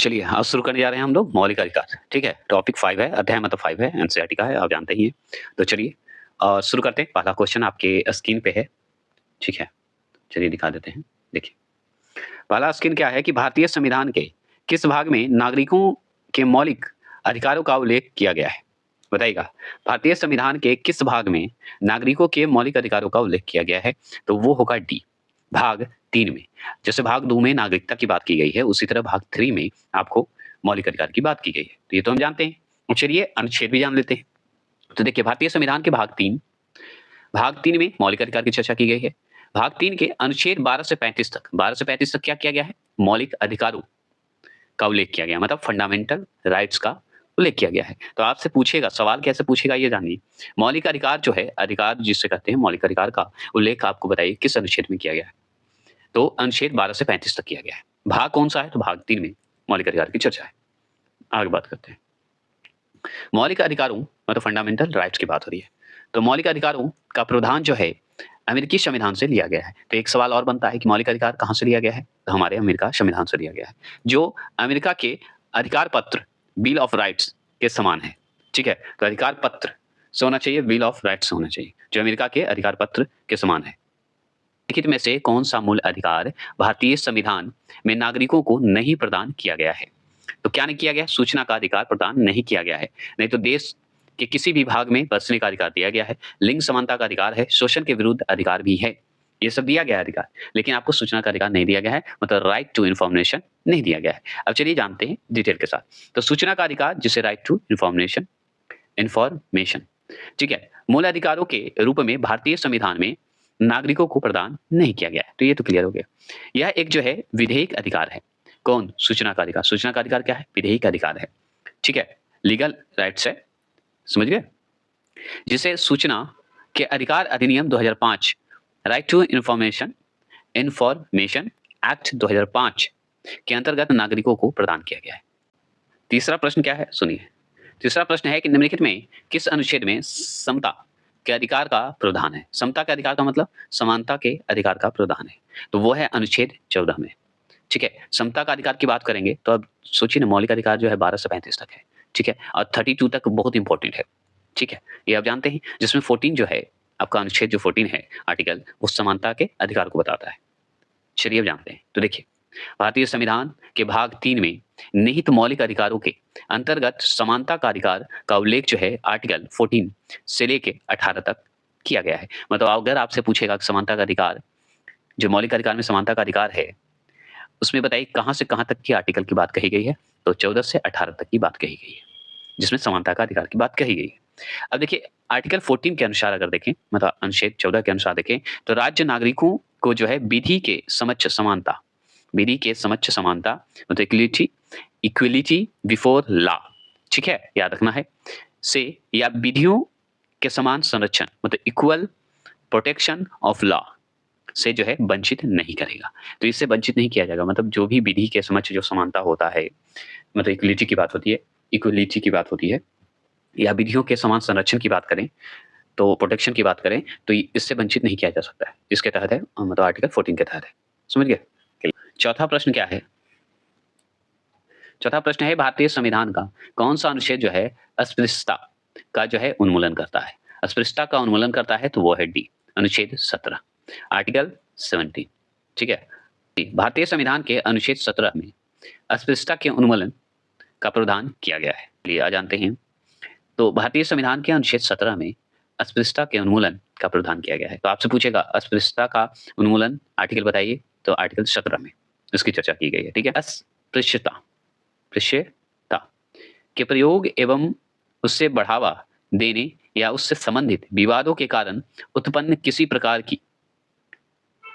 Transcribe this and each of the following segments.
चलिए आज शुरू करने जा रहे हैं हम लोग मौलिक अधिकार। ठीक है, टॉपिक 5 है, अध्याय मतलब 5 है, एनसीईआरटी का है, आप जानते ही हैं। तो चलिए शुरू करते हैं। पहला क्वेश्चन आपके स्क्रीन पे है। ठीक है, चलिए दिखा देते हैं। देखिए, पहला स्क्रीन क्या है कि भारतीय संविधान के किस भाग में नागरिकों के मौलिक अधिकारों का उल्लेख किया गया है? बताइएगा, भारतीय संविधान के किस भाग में नागरिकों के मौलिक अधिकारों का उल्लेख किया गया है? तो वो होगा डी, भाग 3 में। जैसे भाग 2 में नागरिकता की बात की गई है, उसी तरह भाग 3 में आपको मौलिक अधिकार की बात की गई है। तो ये तो हम जानते हैं। और चलिए अनुच्छेद भी जान लेते हैं। तो देखिए, भारतीय संविधान के भाग 3 में मौलिक अधिकार की चर्चा की गई है। भाग 3 के अनुच्छेद 12 से 35 तक, 12 से 35 तक क्या किया गया है? मौलिक अधिकारों का उल्लेख किया गया, मतलब फंडामेंटल राइट्स का उल्लेख किया गया है। तो आपसे पूछेगा, सवाल कैसे पूछेगा ये जानिए। मौलिक अधिकार जो है, अधिकार जिसे कहते हैं मौलिक अधिकार का उल्लेख आपको बताइए किस अनुच्छेद में किया गया है? तो अनुच्छेद 12 से 35 तक किया गया है। भाग कौन सा है? तो भाग 3 में मौलिक अधिकार की चर्चा है। आगे बात करते हैं। मौलिक अधिकारों मतलब फंडामेंटल राइट्स की बात हो रही है। तो मौलिक अधिकारों का प्रावधान जो है अमेरिकी संविधान से लिया गया है। तो एक सवाल और बनता है कि मौलिक अधिकार कहाँ से लिया गया है? तो हमारे अमेरिका संविधान से लिया गया है, जो अमेरिका के अधिकार पत्र बिल ऑफ राइट्स के समान है। ठीक है, तो अधिकार पत्र से होना चाहिए, बिल ऑफ राइट्स होना चाहिए, जो अमेरिका के अधिकार पत्र के समान है। लिखित में से कौन सा मूल अधिकार भारतीय संविधान में नागरिकों को नहीं प्रदान किया गया है? तो क्या नहीं किया गया? सूचना का अधिकार प्रदान नहीं किया गया है। नहीं तो देश के किसी भी भाग में बसने का अधिकार दिया गया है, लिंग समानता का अधिकार है, शोषण के विरुद्ध अधिकार भी है। ये सब दिया गया है अधिकार, लेकिन आपको सूचना का अधिकार नहीं दिया गया है, मतलब राइट टू इन्फॉर्मेशन नहीं दिया गया है। अब चलिए जानते हैं डिटेल के साथ। तो सूचना का अधिकार जिसे राइट टू इन्फॉर्मेशन, ठीक है, मूल अधिकारों के रूप में भारतीय संविधान में नागरिकों को प्रदान नहीं किया गया है। तो ये तो क्लियर हो गया। यह एक जो है विधेयक अधिकार है। कौन? सूचना का अधिकार। सूचना का अधिकार क्या है? विधेयक अधिकार है। ठीक है, लीगल राइट्स है, समझ गए? जिसे सूचना के अधिकार अधिनियम 2005, राइट टू इंफॉर्मेशन एक्ट 2005 के अंतर्गत नागरिकों को प्रदान किया गया है। तीसरा प्रश्न क्या है? सुनिए। तीसरा प्रश्न है कि निम्नलिखित में किस अनुच्छेद में समता के अधिकार का प्रावधान है? समता के अधिकार का मतलब समानता के अधिकार का प्रावधान है। तो वो है अनुच्छेद 14 में। ठीक है, समता का अधिकार की बात करेंगे तो अब सोचिए ना, मौलिक अधिकार जो है 12 से 35 तक है। ठीक है, और 32 तक बहुत इंपॉर्टेंट है। ठीक है, ये आप जानते हैं, जिसमें 14 जो है आपका अनुच्छेद जो 14 है आर्टिकल, वो समानता के अधिकार को बताता है। चलिए अब जानते हैं। तो देखिए, भारतीय संविधान के भाग 3 में निहित मौलिक अधिकारों के अंतर्गत समानता का अधिकार का उल्लेख जो है आर्टिकल 14 से लेके 18 तक किया गया है। मतलब अगर आपसे पूछेगा कि समानता का अधिकार, जो मौलिक अधिकार में समानता का अधिकार है, उसमें बताइए कहाँ से कहाँ तक की आर्टिकल की बात कही गई है? तो 14 से 18 तक की बात कही गई है, जिसमें समानता का अधिकार की बात कही गई है। अब देखिए, आर्टिकल 14 के अनुसार अगर देखें, मतलब अनुच्छेद 14 के अनुसार देखें, तो राज्य नागरिकों को जो है विधि के समक्ष समानता, विधि के समक्ष समानता मतलब इक्वलिटी बिफोर लॉ, ठीक है, याद रखना है, से या विधियों के समान संरक्षण मतलब इक्वल प्रोटेक्शन ऑफ लॉ से जो है वंचित नहीं करेगा। तो इससे वंचित नहीं किया जाएगा, मतलब जो भी विधि के समक्ष जो समानता होता है, मतलब इक्वलिटी की बात होती है, इक्वलिटी की बात होती है, या विधियों के समान संरक्षण की बात करें, तो प्रोटेक्शन की बात करें, तो इससे वंचित नहीं किया जा सकता है। इसके तहत है, मतलब आर्टिकल 14 के तहत है। समझ गए? चौथा प्रश्न क्या है? चौथा प्रश्न है, भारतीय संविधान का कौन सा अनुच्छेद जो है अस्पृश्यता का जो है उन्मूलन करता है? अस्पृश्यता का उन्मूलन करता है, तो वो है डी, अनुच्छेद 17, आर्टिकल 17। ठीक है, भारतीय संविधान के अनुच्छेद 17 में अस्पृश्यता के उन्मूलन का प्रावधान किया गया है। चलिए आ जानते हैं। तो भारतीय संविधान के अनुच्छेद 17 में अस्पृश्यता के उन्मूलन का प्रावधान किया गया है। तो आपसे पूछेगा अस्पृश्यता का उन्मूलन आर्टिकल बताइए, तो आर्टिकल 17 में इसकी चर्चा की गई है। ठीक है, अस्पृश्यता के प्रयोग एवं उससे बढ़ावा देने या उससे संबंधित विवादों के कारण उत्पन्न किसी प्रकार की,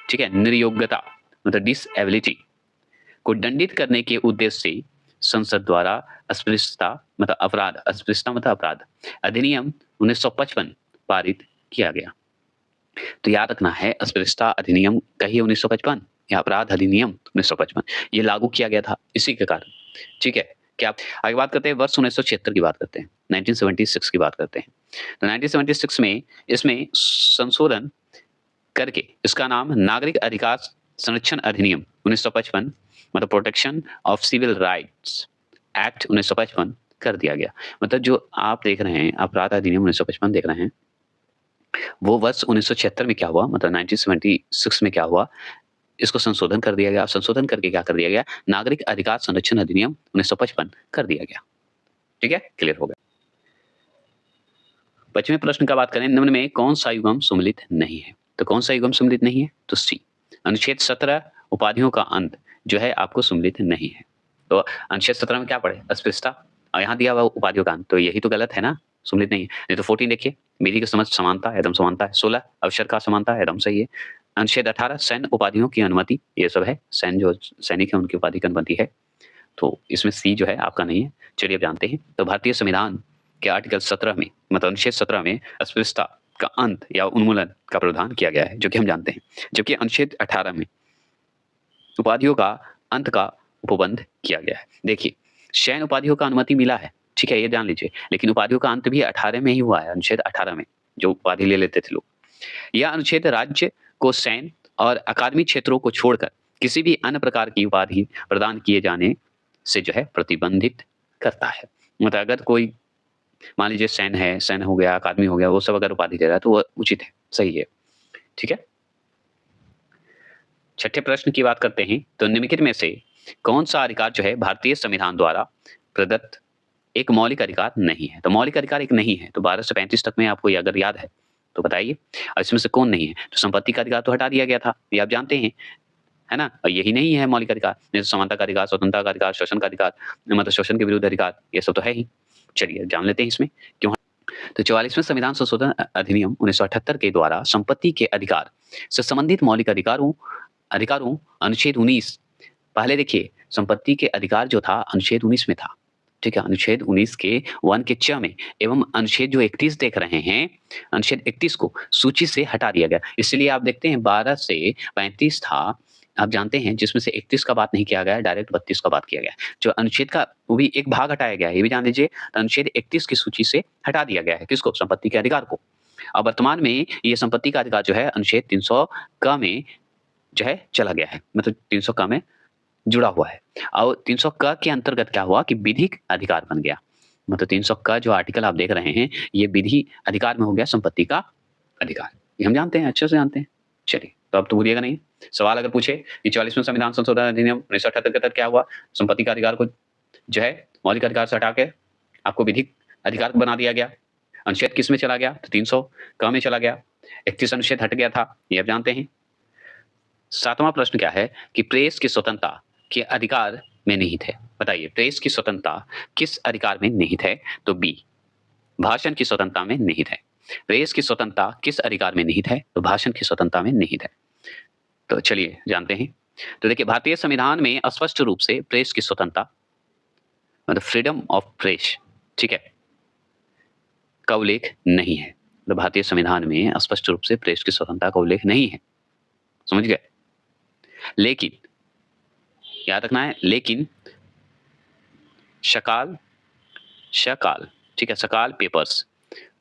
ठीक है, निर्योग्यता मतलब डिसएबिलिटी को दंडित करने के उद्देश्य से संसद द्वारा अस्पृश्यता मतलब अपराध, अस्पृश्यता मतलब अपराध अधिनियम 1955 पारित किया गया। तो याद रखना है, अस्पृश्यता अधिनियम कहिए 1955 या अपराध अधिनियम 1955, ये लागू किया गया था इसी के कारण। ठीक है, क्या आगे बात करते हैं, वर्ष 1976 की बात करते हैं, 1976 की बात करते हैं। तो 1976 में इसमें संशोधन करके इसका नाम नागरिक अधिकार संरक्षण अधिनियम 1955 मतलब protection of civil rights act 1955 कर दिया गया। मतलब जो आप देख रहे हैं, अपराध अधिनियम 1955 देख रहे हैं, वो वर्ष 1976 में क्या हुआ, मतलब 1976 में क्या हुआ, इसको संशोधन कर दिया गया। संशोधन करके क्या कर दिया गया, नागरिक अधिकार संरक्षण अधिनियम 1955 कर दिया गया। ठीक है, क्लियर हो गया। 25वें प्रश्न का बात करें, निम्न में कौन सा युग्म सम्मिलित नहीं है? तो कौन सा युग्म सम्मिलित नहीं है? तो सी, अनुच्छेद 17 उपाधियों का अंत जो है आपको सम्मिलित नहीं है। तो अनुच्छेद 17 में क्या पढ़े, अस्पृश्यता, और यहाँ दिया हुआ उपाधियों का अंत, तो यही तो गलत है ना, सम्मिलित नहीं है। नहीं तो 14 देखिए, विधि की समझ समानता, एकदम समानता है। 16 अवसर का समानता, एकदम सही है। अनुच्छेद 18 सैन्य उपाधियों की अनुमति, ये सब है, सैन्य जो सैनिक है उनकी उपाधि की अनुमति है, तो इसमें सी जो है आपका नहीं है। चलिए अब जानते हैं। तो भारतीय संविधान के आर्टिकल 17 में, मतलब अनुच्छेद 17 में अस्पृश्यता का अंत या उन्मूलन का प्रावधान किया गया है, जो कि हम जानते हैं। जबकि अनुच्छेद 18 में उपाधियों का अंत का उपबंध किया गया है। देखिए, सैन्य उपाधियों का अनुमति मिला है, ठीक है, ये जान लीजिए, लेकिन उपाधियों का अंत भी 18 में ही हुआ है, अनुच्छेद 18 में, जो उपाधि ले लेते थे लोग। यह अनुच्छेद राज्य को सैन्य और अकादमी क्षेत्रों को छोड़कर किसी भी अन्य प्रकार की उपाधि प्रदान किए जाने से जो है प्रतिबंधित करता है। मतलब अगर कोई मान लीजिए सैन्य है, सैन्य हो गया, अकादमी हो गया, वो सब अगर उपाधि दे रहा है तो वो उचित है, सही है। ठीक है, छठे प्रश्न की बात करते हैं। तो निम्नलिखित में से कौन सा अधिकार जो है भारतीय संविधान द्वारा प्रदत्त एक मौलिक अधिकार नहीं है? तो मौलिक अधिकार एक नहीं है, तो 12 से 35 तक में आपको ये अगर याद है तो बताइए, और इसमें से कौन नहीं है? तो संपत्ति का अधिकार तो हटा दिया गया था, ये आप जानते हैं, है ना, और यही नहीं है मौलिक अधिकार। जैसे समानता का अधिकार, स्वतंत्रता का अधिकार, शोषण का अधिकार, मतलब शोषण के विरुद्ध अधिकार, ये सब तो है ही। चलिए जान लेते हैं इसमें क्यों। तो 44वें संविधान संशोधन अधिनियम 1978 के द्वारा संपत्ति के अधिकार से संबंधित मौलिक अधिकारों अधिकारों अनुच्छेद 19, पहले देखिए संपत्ति के अधिकार जो था अनुच्छेद 19 में था, ठीक है, अनुच्छेद 19 के 1 के च में, एवं अनुच्छेद जो 31 देख रहे हैं, अनुच्छेद 31 को सूची से हटा दिया गया। इसलिए आप देखते हैं 12 से 35 था, आप जानते हैं, जिसमें से 31 का बात नहीं किया गया, डायरेक्ट 32 का बात किया गया। जो अनुच्छेद का वो भी एक भाग हटाया गया है, ये भी जान लीजिए। तो अनुच्छेद 31 की सूची से हटा दिया गया है, किसको? संपत्ति के अधिकार को। और वर्तमान में ये संपत्ति का अधिकार जो है अनुच्छेद 300 क में जो है चला गया है, मतलब 300 क में जुड़ा हुआ है। और 300 क के अंतर्गत क्या हुआ कि विधिक अधिकार बन गया। मतलब 300 क जो आर्टिकल आप देख रहे हैं, ये विधि अधिकार में हो गया संपत्ति का अधिकार। ये हम जानते हैं, अच्छे से जानते हैं। चलिए, तो अब तो भूलिएगा नहीं। सवाल अगर पूछे कि 44वें संविधान संशोधन अधिनियम 1978 के तहत क्या हुआ, संपत्ति का अधिकार को जो है मौलिक अधिकार से हटा के आपको विधिक अधिकार बना दिया गया। अनुच्छेद किस में चला गया? तो 300 क में चला गया। 31 अनुच्छेद हट गया था, ये आप जानते हैं। 7वां प्रश्न क्या है कि प्रेस की स्वतंत्रता के अधिकार में निहित है। बताइए, प्रेस की स्वतंत्रता किस अधिकार में निहित है? तो बी, भाषण की स्वतंत्रता में निहित है। प्रेस की स्वतंत्रता किस अधिकार में निहित है? तो भाषण की स्वतंत्रता में निहित है। तो चलिए जानते हैं। तो देखिए, भारतीय संविधान में स्पष्ट रूप से प्रेस की स्वतंत्रता, मतलब फ्रीडम ऑफ प्रेस, ठीक है, का उल्लेख नहीं है। तो भारतीय संविधान में स्पष्ट रूप से प्रेस की स्वतंत्रता का उल्लेख नहीं है, समझ गए। लेकिन याद रखना है, लेकिन शकाल शकाल ठीक है, शकाल पेपर्स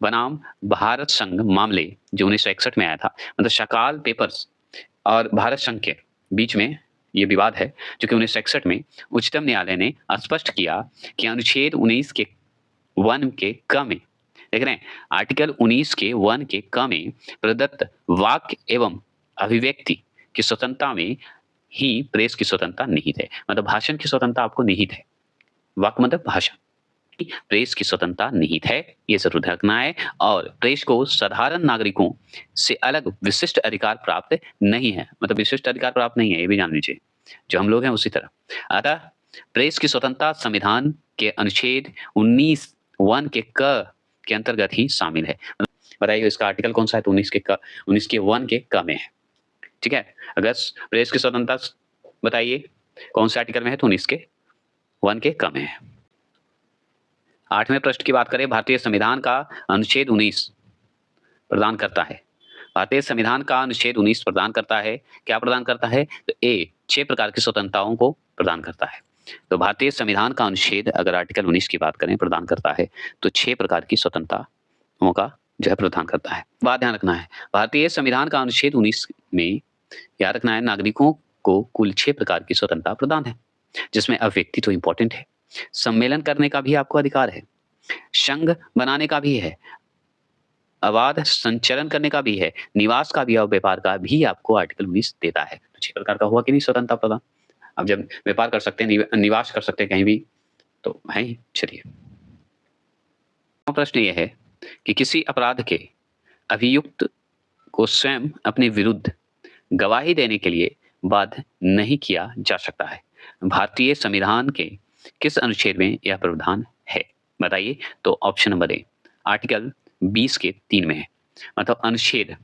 बनाम भारत संघ मामले जो 1961 में आया था, मतलब शकाल पेपर्स और भारत संघ के बीच में ये विवाद है, जो कि 1961 में उच्चतम न्यायालय ने स्पष्ट किया कि अनुच्छेद 19 के 1 के क में, देख रहे हैं, आर्टिकल 19 के 1 के क में प्रदत्त वाक्य एवं अभिव्यक्ति की स्वतंत्रता में ही प्रेस की स्वतंत्रता निहित है। मतलब भाषण की स्वतंत्रता आपको निहित है, वाक्य मतलब भाषण, प्रेस की स्वतंत्रता निहित है, ये जरूर रखना है। और प्रेस को साधारण नागरिकों से अलग विशिष्ट अधिकार प्राप्त नहीं है, मतलब विशिष्ट अधिकार प्राप्त नहीं है, ये भी जान लीजिए, जो हम लोग हैं उसी तरह। अतः प्रेस की स्वतंत्रता संविधान के अनुच्छेद 19(1) के क के अंतर्गत ही शामिल है। बताइए इसका आर्टिकल कौन सा है? तो 19 के 1 के क में है, ठीक है। अगर प्रेस की स्वतंत्रता बताइए कौन से आर्टिकल में है? तो 19 के 1 के क में है। 8वें प्रश्न की बात करें, भारतीय संविधान का अनुच्छेद 19 प्रदान करता है। भारतीय संविधान का अनुच्छेद 19 प्रदान करता है, क्या प्रदान करता है? तो ए 6 प्रकार की स्वतंत्रताओं को प्रदान करता है। तो भारतीय संविधान का अनुच्छेद अगर आर्टिकल 19 की बात करें प्रदान करता है, तो 6 प्रकार की स्वतंत्रताओं का जो है प्रदान करता है। बात ध्यान रखना है, भारतीय संविधान का अनुच्छेद 19 में याद रखना है, नागरिकों को कुल 6 प्रकार की स्वतंत्रता प्रदान है, जिसमें अब व्यक्ति तो इम्पोर्टेंट है, सम्मेलन करने का भी आपको अधिकार है, संघ बनाने का भी है, अबाध संचरण करने का भी है, निवास का भी और व्यापार का भी आपको आर्टिकल 19 देता है। तो 6 प्रकार का हुआ कि नहीं स्वतंत्रता प्रदान? अब जब व्यापार कर सकते हैं, निवास कर सकते हैं कहीं भी, तो है ही। चलिए, प्रश्न ये है कि किसी अपराध के अभियुक्त को स्वयं अपने विरुद्ध गवाही देने के लिए बाध्य नहीं किया जा सकता है। भारतीय संविधान के किस अनुच्छेद में यह प्रावधान है? बताइए। तो ऑप्शन नंबर ए आर्टिकल 20 के 3 में है, मतलब अनुच्छेद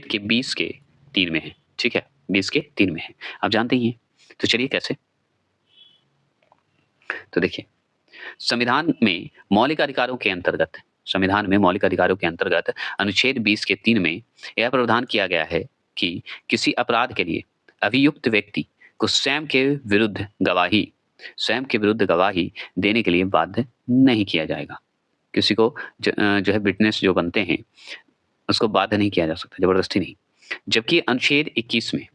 के 20 के 3 में है। ठीक है, 20 के 3 में है, आप जानते ही हैं। तो चलिए कैसे, तो देखिए, संविधान में मौलिक अधिकारों के अंतर्गत अनुच्छेद 20 के 3 में यह प्रावधान किया गया है कि किसी अपराध के लिए अभियुक्त व्यक्ति को स्वयं के विरुद्ध गवाही देने के लिए बाध्य नहीं किया जाएगा। किसी को जो है विटनेस जो बनते हैं उसको बाध्य नहीं किया जा सकता, जबरदस्ती नहीं। जबकि अनुच्छेद 21 में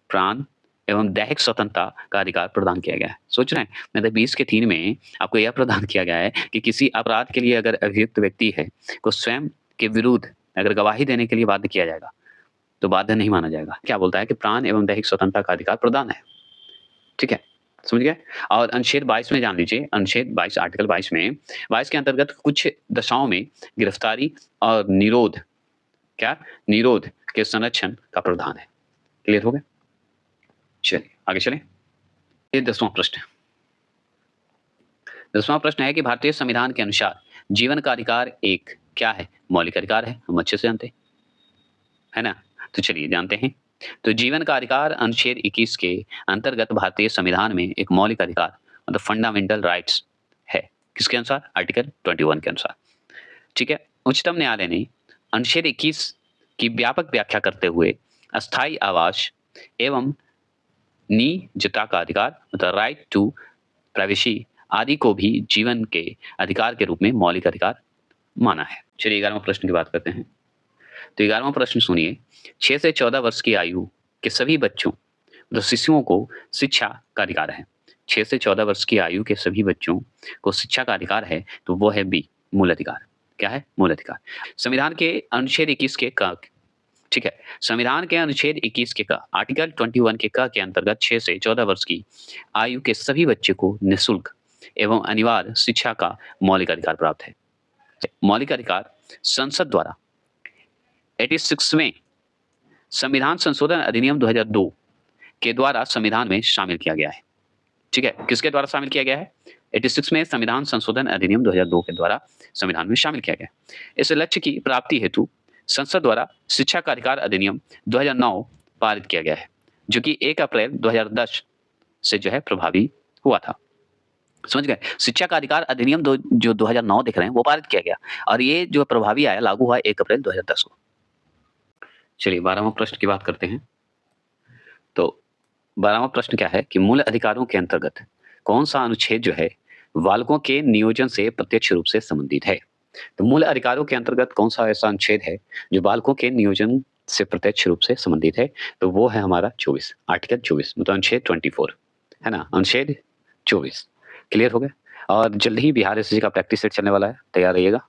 प्राण एवं दैहिक स्वतंत्रता का अधिकार प्रदान किया गया है। सोच रहे हैं, मतलब 20 के 3 में आपको यह प्रदान किया गया है कि किसी अपराध के लिए अगर अभियुक्त व्यक्ति है को स्वयं के विरुद्ध अगर गवाही देने के लिए बाध्य किया जाएगा तो बाध्य नहीं माना जाएगा। क्या बोलता है कि प्राण एवं दैहिक स्वतंत्रता का अधिकार प्रदान है। ठीक है, समझ गए। और अनुच्छेद 22 में जान लीजिए, अनुच्छेद 22 आर्टिकल 22 में 22 के अंतर्गत कुछ दशाओं में गिरफ्तारी और निरोध के संरक्षण का प्रावधान है। क्लियर हो गया? चलिए आगे चलें। ये 10वां प्रश्न है। 10वां प्रश्न है कि भारतीय संविधान के अनुसार जीवन का अधिकार एक क्या है? मौलिक अधिकार है, हम अच्छे से जानते हैं, है ना। तो चलिए जानते हैं। तो जीवन का अधिकार अनुच्छेद 21 के अंतर्गत भारतीय संविधान में एक मौलिक अधिकार मतलब फंडामेंटल राइट्स है। किसके अनुसार? आर्टिकल 21 के अनुसार। ठीक है, उच्चतम न्यायालय ने अनुच्छेद 21 की व्यापक व्याख्या करते हुए अस्थायी आवास एवं निजता का अधिकार मतलब राइट टू प्राइवेसी आदि को भी जीवन के अधिकार के रूप में मौलिक अधिकार माना है। चलिए 11वां प्रश्न की बात करते हैं। तो 11वां प्रश्न सुनिए। 6 से 14 वर्ष की आयु के सभी बच्चों मतलब शिशुओं को शिक्षा का अधिकार है। 6 से 14 वर्ष की आयु के सभी बच्चों को शिक्षा का अधिकार है, तो वो है बी, मूल अधिकार। क्या है? मूल अधिकार। संविधान के अनुच्छेद 21 के क, ठीक है, संविधान के अनुच्छेद 21 के क आर्टिकल 21 के क के अंतर्गत 6 से 14 वर्ष की आयु के सभी बच्चे को निःशुल्क एवं अनिवार्य शिक्षा का मौलिक अधिकार प्राप्त है। मौलिक अधिकार संसद द्वारा 86वें संविधान संशोधन अधिनियम 2002 के द्वारा संविधान में शामिल किया गया है। ठीक है, किसके द्वारा शामिल किया गया है? 86 में संविधान संशोधन अधिनियम 2002 के द्वारा संविधान में शामिल किया गया। इस लक्ष्य की प्राप्ति हेतु संसद द्वारा शिक्षा का अधिकार अधिनियम 2009 पारित किया गया है, जो कि 1 अप्रैल 2010 से जो है प्रभावी हुआ था। समझ गए? शिक्षा का अधिकार अधिनियम जो 2009 देख रहे हैं वो पारित किया गया और ये जो प्रभावी आया लागू हुआ 1 अप्रैल 2010 को। चलिए 12वां प्रश्न की बात करते हैं। तो 12वां प्रश्न क्या है कि मूल अधिकारों के अंतर्गत कौन सा अनुच्छेद जो है बालकों के नियोजन से प्रत्यक्ष रूप से संबंधित है? तो मूल अधिकारों के अंतर्गत कौन सा ऐसा अनुच्छेद है जो बालकों के नियोजन से प्रत्यक्ष रूप से संबंधित है? तो वो है हमारा 24, आर्टिकल 24 मतलब अनुच्छेद 24, है ना, अनुच्छेद 24। क्लियर हो गया? और जल्द ही बिहार एसएससी का प्रैक्टिस सेट चलने वाला है, तैयार रहिएगा।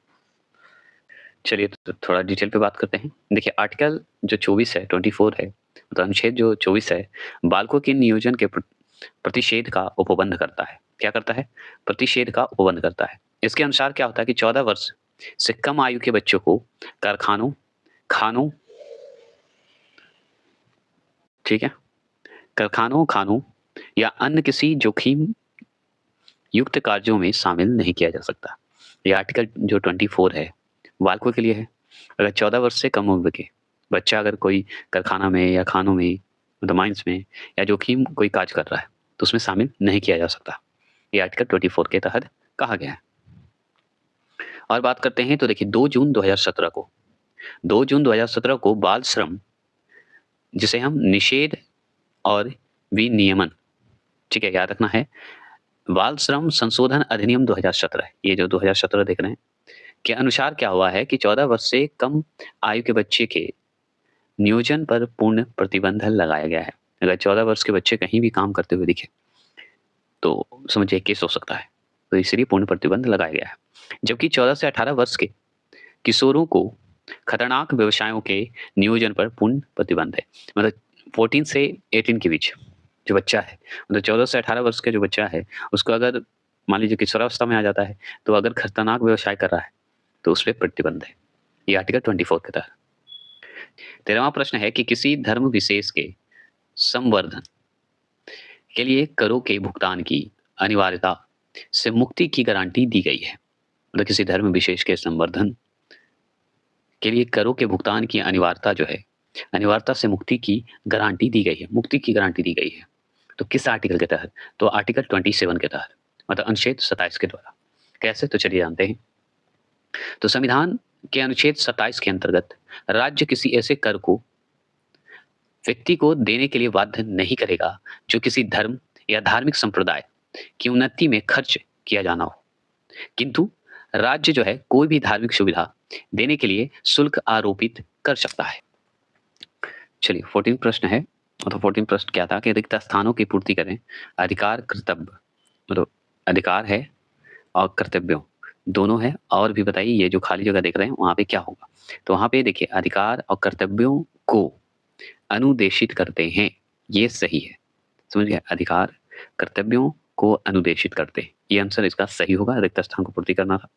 चलिए तो थोड़ा डिटेल पे बात करते हैं। देखिए आर्टिकल जो 24 है, 24 है, मतलब अनुच्छेद जो 24 है बालकों के नियोजन के प्रतिषेध का उपबंध करता है। क्या करता है? प्रतिषेध का उपबंध करता है। इसके अनुसार क्या होता है कि 14 वर्ष से कम आयु के बच्चों को कारखानों, खानों, ठीक है, खानों या अन्य किसी जोखिम युक्त कार्यों में शामिल नहीं किया जा सकता। ये आर्टिकल जो 24 है बालकों के लिए है। अगर 14 वर्ष से कम उम्र के बच्चा अगर कोई कारखाना में या खानों में मतलब माइंस में या जोखिम कोई कार्य कर रहा है तो उसमें शामिल नहीं किया जा सकता। ये आर्टिकल 24 के तहत कहा गया है। और बात करते हैं तो देखिए 2 जून 2017 को बाल श्रम जिसे हम निषेध और विनियमन, ठीक है, याद रखना है, बाल श्रम संशोधन अधिनियम 2017, ये जो 2017 देख रहे हैं के अनुसार क्या हुआ है कि 14 वर्ष से कम आयु के बच्चे के नियोजन पर पूर्ण प्रतिबंध लगाया गया है। अगर 14 वर्ष के बच्चे कहीं भी काम करते हुए दिखे तो समझिए केस हो सकता है, तो इसलिए पूर्ण प्रतिबंध लगाया गया है। जबकि 14 से 18 वर्ष के किशोरों को खतरनाक व्यवसायों के नियोजन पर पूर्ण प्रतिबंध है। मतलब 14 से 18 के बीच जो बच्चा है, मतलब 14 से 18 वर्ष का जो बच्चा है, उसको अगर मान लीजिए किशोरावस्था में आ जाता है, तो अगर खतरनाक व्यवसाय कर रहा है, तो उस पे प्रतिबंध है। ये आर्टिकल 24 के तहत। 13वां प्रश्न है कि किसी धर्म विशेष के संवर्धन के लिए करों के भुगतान की अनिवार्यता से मुक्ति की गारंटी दी गई है। मतलब किसी धर्म विशेष के संवर्धन के लिए करों के भुगतान की अनिवार्यता जो है, अनिवार्यता से मुक्ति की गारंटी दी गई है, मुक्ति की गारंटी दी गई है। तो किस आर्टिकल के तहत? तो आर्टिकल 27 के तहत, मतलब अनुच्छेद 27 के द्वारा। कैसे? तो चलिए जानते हैं। तो संविधान के अनुच्छेद 27 के अंतर्गत राज्य किसी ऐसे कर को व्यक्ति को देने के लिए बाध्य नहीं करेगा जो किसी धर्म या धार्मिक संप्रदाय की उन्नति में खर्च किया जाना हो, किंतु राज्य जो है कोई भी धार्मिक सुविधा देने के लिए शुल्क आरोपित कर सकता है। चलिए 14 प्रश्न है। मतलब 14 प्रश्न क्या था कि रिक्त स्थानों की पूर्ति करें। अधिकार कर्तव्य, मतलब अधिकार है और कर्तव्यों दोनों है। और भी बताइए ये जो खाली जगह देख रहे हैं वहां पे क्या होगा? तो वहां पे देखिए अधिकार और कर्तव्यों को अनुदेशित करते हैं, ये सही है। समझ गए? अधिकार कर्तव्यों को अनुदेशित करते हैं, ये आंसर इसका सही होगा। रिक्त स्थान को पूर्ति करना था।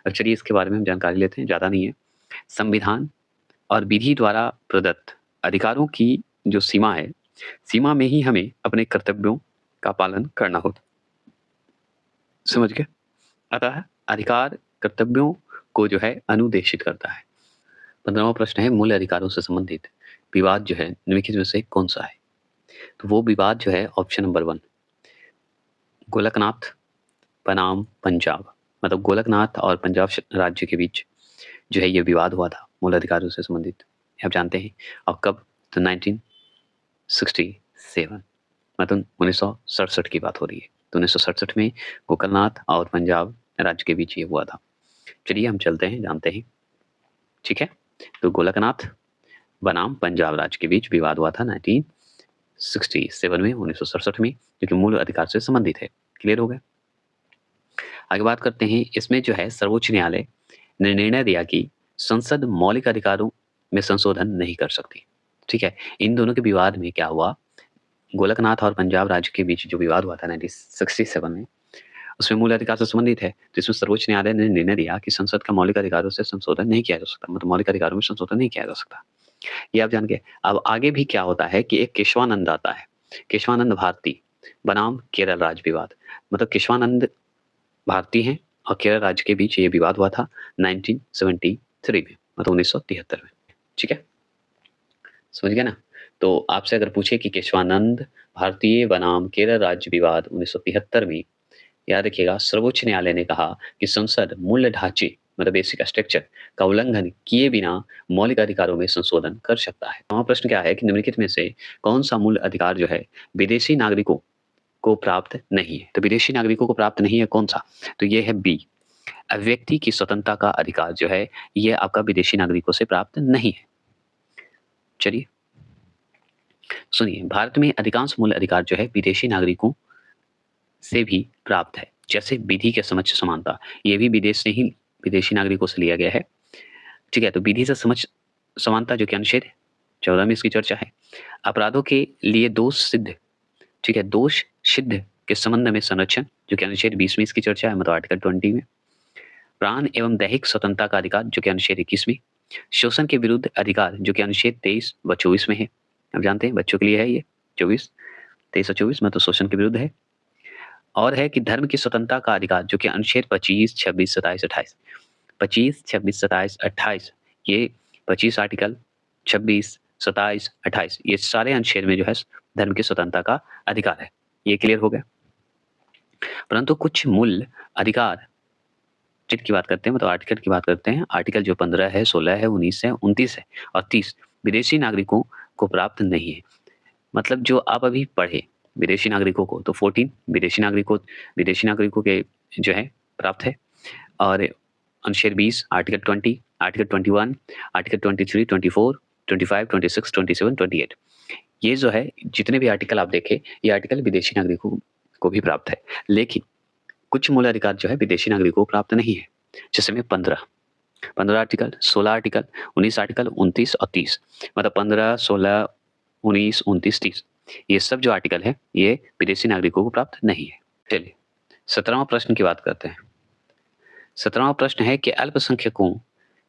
अब चलिए इसके बारे में हम जानकारी लेते हैं, ज्यादा नहीं है। संविधान और विधि द्वारा प्रदत्त अधिकारों की जो सीमा है, सीमा में ही हमें अपने कर्तव्यों का पालन करना होता। समझ गए? अतः अधिकार कर्तव्यों को जो है अनुदेशित करता है। 15वां प्रश्न है मूल अधिकारों से संबंधित विवाद जो है निम्नलिखित में से कौन सा है? तो वो विवाद जो है ऑप्शन नंबर 1 गोलकनाथ बनाम पंजाब। मतलब गोलकनाथ और पंजाब राज्य के बीच जो है ये विवाद हुआ था मूल अधिकारों से संबंधित, आप जानते हैं। और कब? तो 1967, मतलब 1967 की बात हो रही है। तो 1967 में गोकलनाथ और पंजाब राज्य के बीच ये हुआ था। चलिए हम चलते हैं, जानते हैं। ठीक है, तो गोलकनाथ बनाम पंजाब राज्य के बीच विवाद हुआ था 1967 में, 1967 में, जो कि मूल अधिकार से संबंधित है। क्लियर हो गया? आगे बात करते हैं। इसमें जो है सर्वोच्च न्यायालय ने निर्णय दिया कि संसद मौलिक अधिकारों में संशोधन नहीं कर सकती। ठीक है, इन दोनों के विवाद में क्या हुआ? गोलकनाथ और पंजाब राज्य के बीच जो विवाद हुआ था 1967 में, उसमें मूल अधिकार से संबंधित है। तो इसमें सर्वोच्च न्यायालय ने निर्णय दिया कि संसद का मौलिक अधिकारों से संशोधन नहीं किया जा सकता, मतलब मौलिक अधिकारों में संशोधन नहीं किया जा सकता। ये आप जान गए। अब आगे भी क्या होता है कि एक केशवानंद आता है, केशवानंद भारती बनाम केरल राज्य विवाद। मतलब केशवानंद भारती हैं और केरल राज्य के बीच ये विवाद हुआ था 1973 में, मतलब 1973 में। ठीक है, समझ गए ना? तो आपसे अगर पूछे कि केशवानंद भारतीय बनाम केरल राज्य विवाद 1973 में, याद रखिएगा सर्वोच्च न्यायालय ने कहा कि संसद मूल ढांचे मतलब बेसिक स्ट्रक्चर का उल्लंघन किए बिना मौलिक अधिकारों में संशोधन कर सकता है। वहाँ प्रश्न क्या है कि निम्नलिखित में से कौन सा मूल अधिकार जो है विदेशी नागरिकों को प्राप्त नहीं है? तो विदेशी नागरिकों को प्राप्त नहीं है कौन सा? तो ये है बी, व्यक्ति की स्वतंत्रता का अधिकार जो है ये आपका विदेशी नागरिकों से प्राप्त नहीं है। चलिए सुनिए, भारत में अधिकांश मूल अधिकार जो है विदेशी नागरिकों से भी प्राप्त है, जैसे विधि के समक्ष समानता, ये भी विदेश से ही विदेशी नागरिकों से लिया गया है। ठीक है, तो विधि से समक्ष समानता जो कि अनुच्छेद 14 में इसकी चर्चा है। अपराधों के लिए दोष सिद्ध, ठीक है, दोष सिद्ध के संबंध में संरक्षण जो कि अनुच्छेद 20 में इसकी चर्चा है, मतलब आर्टिकल 20 में। प्राण एवं दैहिक स्वतंत्रता का अधिकार जो कि अनुच्छेद 21 में। शोषण के विरुद्ध अधिकार जो कि अनुच्छेद 23 व 24 में है। आप जानते हैं बच्चों के लिए है ये 24, 23 और 24 में, तो शोषण के विरुद्ध है। और है कि धर्म की स्वतंत्रता का अधिकार जो कि अनुच्छेद 25, 26, 27, 28, 25, 26, 27, 28, ये 25 आर्टिकल, 26, 27, 28, ये सारे अनुच्छेद में जो है धर्म की स्वतंत्रता का अधिकार है। ये क्लियर हो गया? परंतु कुछ मूल अधिकार की बात करते हैं, मतलब आर्टिकल की बात करते हैं। आर्टिकल जो 15 है, 16 है, 19 है, 29 है और 30 विदेशी नागरिकों को प्राप्त नहीं है। मतलब जो आप अभी पढ़े विदेशी नागरिकों को, तो 14 विदेशी नागरिकों के जो है प्राप्त है। और अनुच्छेद 20, आर्टिकल 20, आर्टिकल 21, आर्टिकल 23, 24, 25, 26, 27, 28 ये जो है जितने भी आर्टिकल आप देखें, ये आर्टिकल विदेशी नागरिकों को भी प्राप्त है। लेकिन कुछ मूल अधिकार जो है विदेशी नागरिकों को प्राप्त नहीं है। जैसे में 15 आर्टिकल, 16 आर्टिकल, 19 आर्टिकल, 29 और 30 मतलब 15, 16, 19, 29, 30 ये सब जो आर्टिकल है ये विदेशी नागरिकों को प्राप्त नहीं है। चलिए 17वां प्रश्न की बात करते हैं। 17वां प्रश्न है कि अल्पसंख्यकों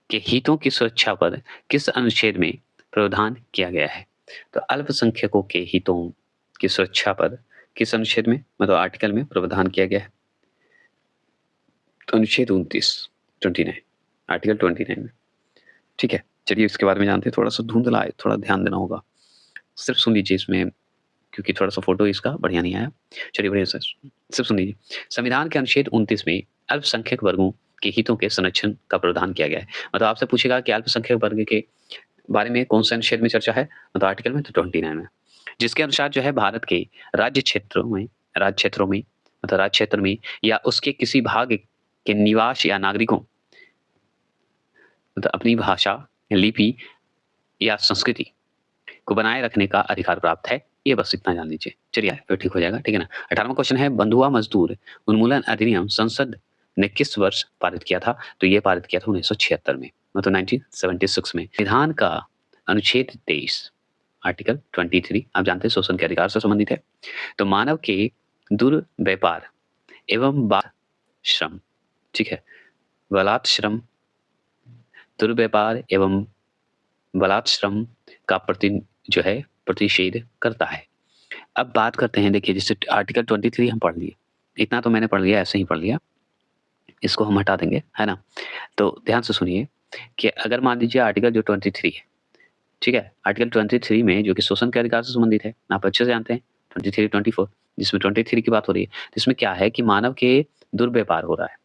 के हितों की सुरक्षा पर किस अनुच्छेद में प्रावधान किया गया है? तो अल्पसंख्यकों के हितों की सुरक्षा पर किस अनुच्छेद में मतलब आर्टिकल में प्रावधान किया गया है? तो अनुच्छेद 29 आर्टिकल 29 में। ठीक है, चलिए इसके बारे में जानते हैं। थोड़ा सा धुंधला है, थोड़ा ध्यान देना होगा। सिर्फ सुन लीजिए इसमें, क्योंकि थोड़ा सा फोटो इसका बढ़िया नहीं आया। चलिए बढ़िया सर, सिर्फ सुन लीजिए। संविधान के अनुच्छेद 29 में अल्पसंख्यक वर्गों के हितों के संरक्षण का प्रावधान किया गया है। मतलब आपसे पूछेगा कि अल्पसंख्यक वर्ग के बारे में कौन से अनुच्छेद में चर्चा है, मतलब आर्टिकल में, तो 29 में, जिसके अनुसार जो है भारत के राज्य क्षेत्रों में मतलब राज्य क्षेत्र में या उसके किसी भाग के निवास या नागरिकों मतलब अपनी भाषा, लिपि या संस्कृति को बनाए रखने का अधिकार प्राप्त है। ये बस इतना जान लीजिए। चलिए फिर ठीक हो जाएगा, ठीक है ना। 18वां क्वेश्चन है बंधुआ मजदूर उन्मूलन अधिनियम संसद ने किस वर्ष पारित किया था? तो ये पारित किया था 1976 में, मतलब 1976 में। संविधान का अनुच्छेद 23 आर्टिकल 23 आप जानते हैं शोषण के अधिकार से संबंधित है। तो मानव के दुर्व्यापार एवं बाल श्रम, ठीक है, बलात् श्रम, दुर्व्यापार एवं बलात् श्रम का प्रतिषेध करता है। अब बात करते हैं, देखिए जैसे आर्टिकल 23 हम पढ़ लिए, इतना तो मैंने पढ़ लिया, ऐसे ही पढ़ लिया, इसको हम हटा देंगे, है ना। तो ध्यान से सुनिए कि अगर मान लीजिए आर्टिकल जो 23 है, ठीक है, आर्टिकल 23 में जो कि शोषण के अधिकार से संबंधित है, आप अच्छे से जानते हैं 23, 24 जिसमें 23 की बात हो रही है, इसमें क्या है कि मानव के दुर्व्यापार हो रहा है,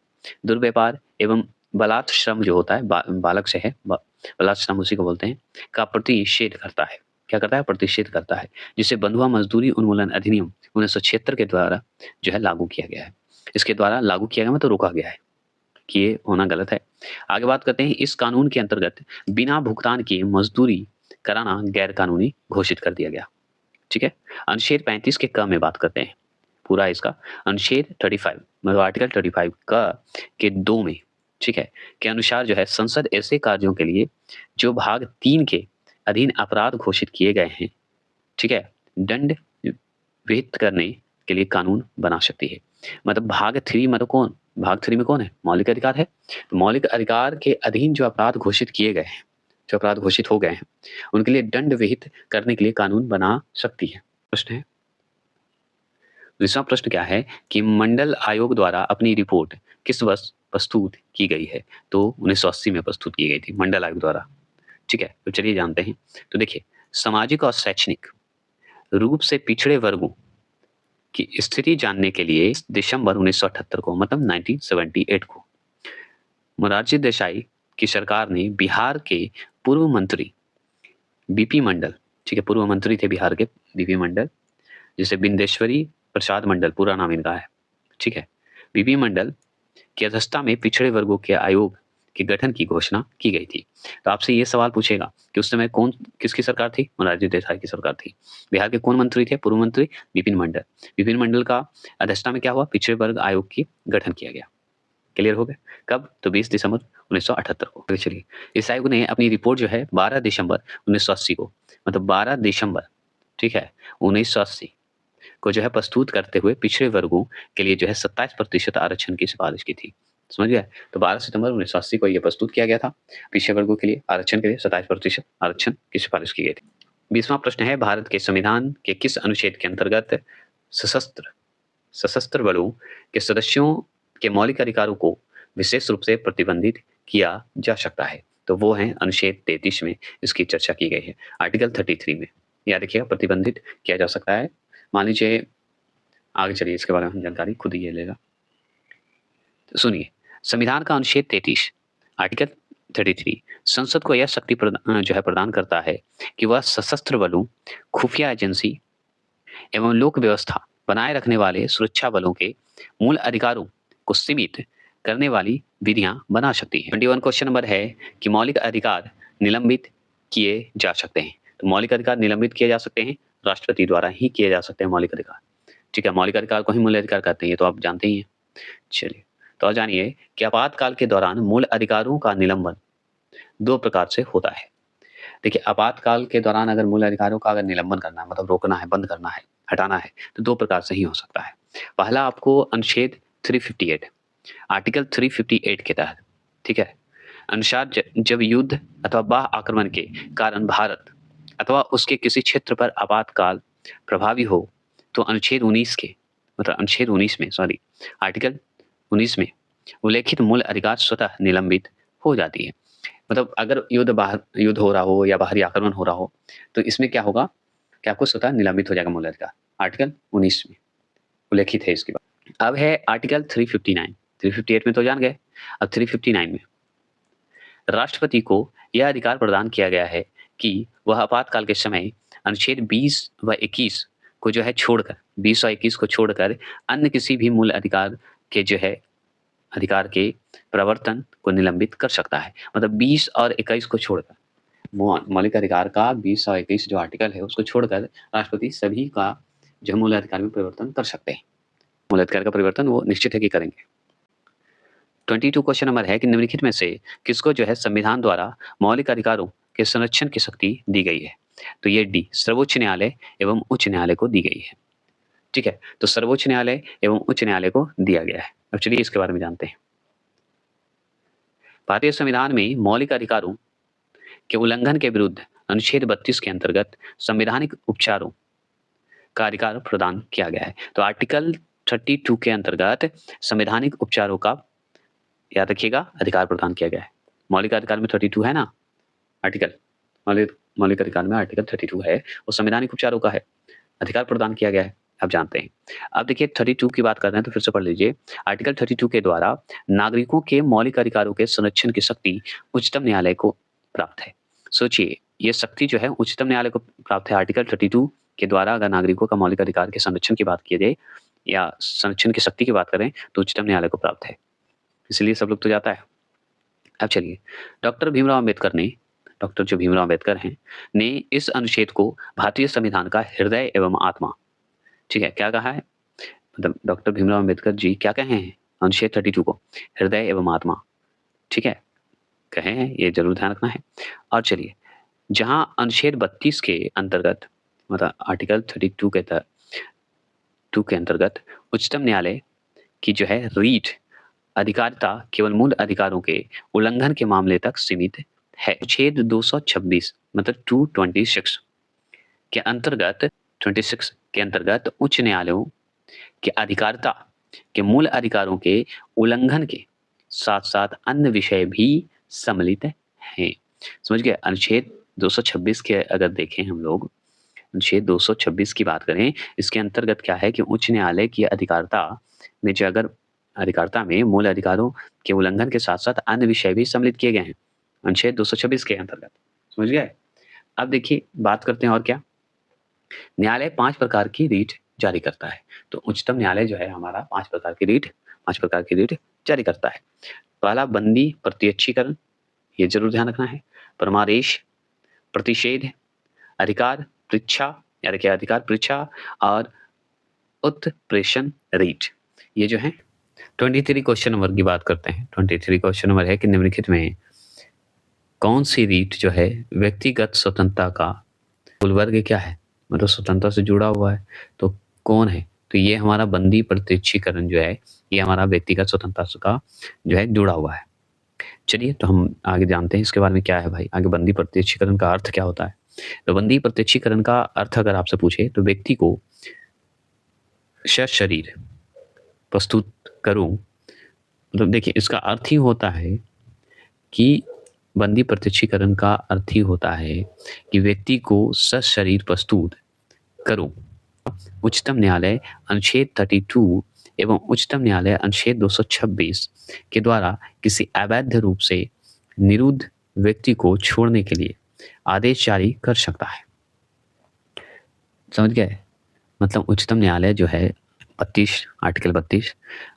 दुर्व्यापार एवं बलात् श्रम जो होता है बालक से है, बलात् श्रम उसी को बोलते हैं, का प्रतिषेध करता है। क्या करता है? प्रतिषेध करता है, जिसे बंधुआ मजदूरी उन्मूलन अधिनियम 1976 के द्वारा जो है लागू किया गया है। इसके द्वारा लागू किया गया मतलब रोका गया है कि ये होना गलत है। आगे बात करते हैं, इस कानून के अंतर्गत बिना भुगतान किए मजदूरी कराना गैर कानूनी घोषित कर दिया गया। ठीक है, अनुच्छेद 35 के क में बात करते हैं पूरा इसका, अनुच्छेद 35 मतलब आर्टिकल 35 का के 2 में, ठीक है, के अनुसार जो है संसद ऐसे कार्यों के लिए जो भाग 3 के अधीन अपराध घोषित किए गए हैं, ठीक है, दंड विहित करने के लिए कानून बना सकती है। मतलब भाग 3 मतलब कौन, भाग 3 में कौन है? मौलिक अधिकार है। तो मौलिक अधिकार के अधीन जो अपराध घोषित किए गए हैं, जो अपराध घोषित हो गए हैं, उनके लिए दंड विहित करने के लिए कानून बना सकती है। प्रश्न है, दूसरा प्रश्न क्या है कि मंडल आयोग द्वारा अपनी रिपोर्ट किस वर्ष प्रस्तुत की गई है? तो 1980 में प्रस्तुत की गई थी मंडल आयोग द्वारा। ठीक है, तो चलिए जानते हैं। तो देखिए, सामाजिक और शैक्षणिक रूप से पिछड़े वर्गों की स्थिति जानने के लिए दिसंबर 1978 को मतलब 1978 को मोरारजी देसाई की सरकार ने बिहार के पूर्व मंत्री बीपी मंडल, ठीक है, पूर्व मंत्री थे बिहार के बीपी मंडल, जिसे बिंदेश्वरी प्रसाद मंडल पूरा नाम इनका है, ठीक है, बीपी मंडल की अध्यक्षता में पिछड़े वर्गों के आयोग के गठन की घोषणा की गई थी। तो आपसे ये सवाल पूछेगा कि उस समय कौन, किसकी सरकार थी? मोरारजी देसाई की सरकार थी। बिहार के कौन मंत्री थे? पूर्व मंत्री विपिन मंडल। विपिन मंडल का अध्यक्षता में क्या हुआ? पिछड़े वर्ग आयोग की गठन किया गया। क्लियर हो गया? कब? तो 20 दिसंबर 1978 को। चलिए, इस आयोग ने अपनी रिपोर्ट जो है 12 दिसंबर 1980 को, मतलब 12 दिसंबर, ठीक है, 1980 को जो है प्रस्तुत करते हुए पिछड़े वर्गों के लिए जो है 27% आरक्षण की सिफारिश की थी। समझ गए? तो 12 सितंबर 1980 को यह प्रस्तुत किया गया था, पिछड़े वर्गों के लिए आरक्षण के लिए 27% आरक्षण की सिफारिश की गई थी। 20वां प्रश्न है, भारत के संविधान के किस अनुच्छेद के अंतर्गत सशस्त्र बलों के सदस्यों के मौलिक अधिकारों को विशेष रूप से प्रतिबंधित किया जा सकता है? तो वो है अनुच्छेद 33 में इसकी चर्चा की गई है, आर्टिकल 33 में। याद रखिएगा, प्रतिबंधित किया जा सकता है। मान लीजिए, आगे चलिए इसके बारे में हम जानकारी खुद ही ये लेगा। तो सुनिए, संविधान का अनुच्छेद 33 आर्टिकल 33 संसद को यह शक्ति जो है प्रदान करता है कि वह सशस्त्र बलों, खुफिया एजेंसी एवं लोक व्यवस्था बनाए रखने वाले सुरक्षा बलों के मूल अधिकारों को सीमित करने वाली विधियां बना सकती है। 21 क्वेश्चन नंबर है कि मौलिक अधिकार निलंबित किए जा सकते हैं। तो मौलिक अधिकार निलंबित किए जा सकते हैं, राष्ट्रपति द्वारा ही किए जा सकते हैं मौलिक अधिकार। ठीक है, मौलिक अधिकार को ही मूल अधिकार कहते हैं, ये तो आप जानते ही हैं। चलिए, तो और जानिए कि आपातकाल के दौरान मूल अधिकारों का निलंबन 2 प्रकार से होता है। देखिए, आपातकाल के दौरान अगर मूल अधिकारों का अगर निलंबन करना है, मतलब रोकना है, बंद करना है, हटाना है, तो 2 प्रकार से ही हो सकता है। पहला आपको अनुच्छेद 358 आर्टिकल 358 के तहत, ठीक है, अनुसार जब युद्ध अथवा बाह्य आक्रमण के कारण भारत अथवा उसके किसी क्षेत्र पर आपातकाल प्रभावी हो, तो अनुच्छेद 19 के मतलब अनुच्छेद 19 में आर्टिकल 19 में उल्लेखित मूल अधिकार स्वतः निलंबित हो जाती है। मतलब अगर युद्ध हो रहा हो या बाहरी आक्रमण हो रहा हो, तो इसमें क्या होगा कि आपको स्वतः निलंबित हो जाएगा मूल अधिकार। आर्टिकल 19 में उल्लेखित है इसकी बात। अब है आर्टिकल 359, 358 में तो जान गए, अब 359 में राष्ट्रपति को यह अधिकार प्रदान किया गया है कि वह आपातकाल के समय अनुच्छेद 20 व 21 को जो है छोड़कर 20 और 21 को छोड़कर अन्य किसी भी मूल अधिकार के जो है अधिकार के प्रवर्तन को निलंबित कर सकता है। मतलब 20 और 21 को छोड़कर मौलिक अधिकार का 20 और 21 जो आर्टिकल है उसको छोड़कर राष्ट्रपति सभी का जो मूल अधिकार में परिवर्तन कर सकते हैं। मूल अधिकार का परिवर्तन वो निश्चित है कि करेंगे। 22 क्वेश्चन नंबर है कि निम्नलिखित में से किसको जो है संविधान द्वारा मौलिक अधिकारों के संरक्षण की शक्ति दी गई है? तो ये डी, सर्वोच्च न्यायालय एवं उच्च न्यायालय को दी गई है। ठीक है, तो सर्वोच्च न्यायालय एवं उच्च न्यायालय को दिया गया है। अब चलिए इसके बारे में जानते हैं। भारतीय संविधान में मौलिक अधिकारों के उल्लंघन के विरुद्ध अनुच्छेद 32 के अंतर्गत संवैधानिक उपचारों का अधिकार प्रदान किया गया है। तो आर्टिकल 32 के अंतर्गत संवैधानिक उपचारों का, याद रखिएगा, अधिकार प्रदान किया गया है। मौलिक अधिकार में 32 है ना आर्टिकल, मौलिक अधिकार में आर्टिकल 32 है, वो संवैधानिक उपचारों का है, अधिकार प्रदान किया गया है। आप जानते हैं। अब देखिए 32 की बात कर रहे हैं तो फिर से पढ़ लीजिए। आर्टिकल 32 के द्वारा नागरिकों के मौलिक अधिकारों के संरक्षण की शक्ति उच्चतम न्यायालय को प्राप्त है। सोचिए, ये शक्ति जो है उच्चतम न्यायालय को प्राप्त है। आर्टिकल 32 के द्वारा अगर नागरिकों का मौलिक अधिकार के संरक्षण की बात की जाए या संरक्षण की शक्ति की बात करें तो उच्चतम न्यायालय को प्राप्त है, इसलिए सब लोग तो जाता है। अब चलिए, डॉक्टर भीमराव अम्बेडकर ने, डॉक्टर जो भीमराव अम्बेडकर हैं, ने इस अनुच्छेद को भारतीय संविधान का हृदय एवं आत्मा, ठीक है, क्या कहा है? मतलब डॉक्टर भीमराव अम्बेडकर जी क्या कहे हैं अनुच्छेद 32 को? हृदय एवं आत्मा, ठीक है, कहे हैं, ये जरूर ध्यान रखना है। और चलिए, जहां अनुच्छेद 32 के अंतर्गत, मतलब आर्टिकल 32 के तहत 2 के अंतर्गत उच्चतम न्यायालय की जो है रीट अधिकारिता केवल मूल अधिकारों के उल्लंघन के मामले तक सीमित है। अनुच्छेद 226 मतलब 226 के अंतर्गत 26 के अंतर्गत उच्च न्यायालयों के अधिकारिता के मूल अधिकारों के उल्लंघन के साथ साथ अन्य विषय भी सम्मिलित हैं। समझ गए? अनुच्छेद 226 के अगर देखें हम लोग, अनुच्छेद 226 की बात करें, इसके अंतर्गत क्या है कि उच्च न्यायालय की अधिकारिता में जो अगर अधिकारिता में मूल अधिकारों के उल्लंघन के साथ साथ अन्य विषय भी सम्मिलित किए गए हैं अनुच्छेद 226 के अंतर्गत। समझ गए? अब देखिए बात करते हैं और क्या। न्यायालय 5 प्रकार की रीट जारी करता है। तो उच्चतम न्यायालय जो है हमारा 5 प्रकार की रीट जारी करता है। पहला बंदी प्रत्यक्षीकरण, ये जरूर ध्यान रखना है। परमादेश, प्रतिषेध, अधिकार परीक्षा, यानी कि अधिकार परीक्षा और उत्प्रेषण रीट, ये जो है 23 क्वेश्चन नंबर की बात करते हैं। 23 क्वेश्चन नंबर है कि निम्नलिखित में कौन सी रीट जो है व्यक्तिगत स्वतंत्रता का मूल वर्ग क्या है, मतलब स्वतंत्रता से जुड़ा हुआ है, तो कौन है? तो ये हमारा बंदी प्रत्यक्षीकरण जो है ये हमारा व्यक्तिगत स्वतंत्रता का जो है जुड़ा हुआ है। चलिए तो हम आगे जानते हैं इसके बारे में क्या है भाई। आगे बंदी प्रत्यक्षीकरण का अर्थ क्या होता है? तो बंदी प्रत्यक्षीकरण का अर्थ अगर आपसे पूछे तो व्यक्ति को शरीर प्रस्तुत करूं, मतलब देखिए इसका अर्थ ही होता है कि बंदी प्रत्यक्षीकरण का अर्थ ही होता है कि व्यक्ति को सशरीर प्रस्तुत करूं। उच्चतम न्यायालय अनुच्छेद 32 एवं उच्चतम न्यायालय अनुच्छेद 226 के द्वारा किसी अवैध रूप से निरुद्ध व्यक्ति को छोड़ने के लिए आदेश जारी कर सकता है। समझ गए? मतलब उच्चतम न्यायालय जो है 32 आर्टिकल 32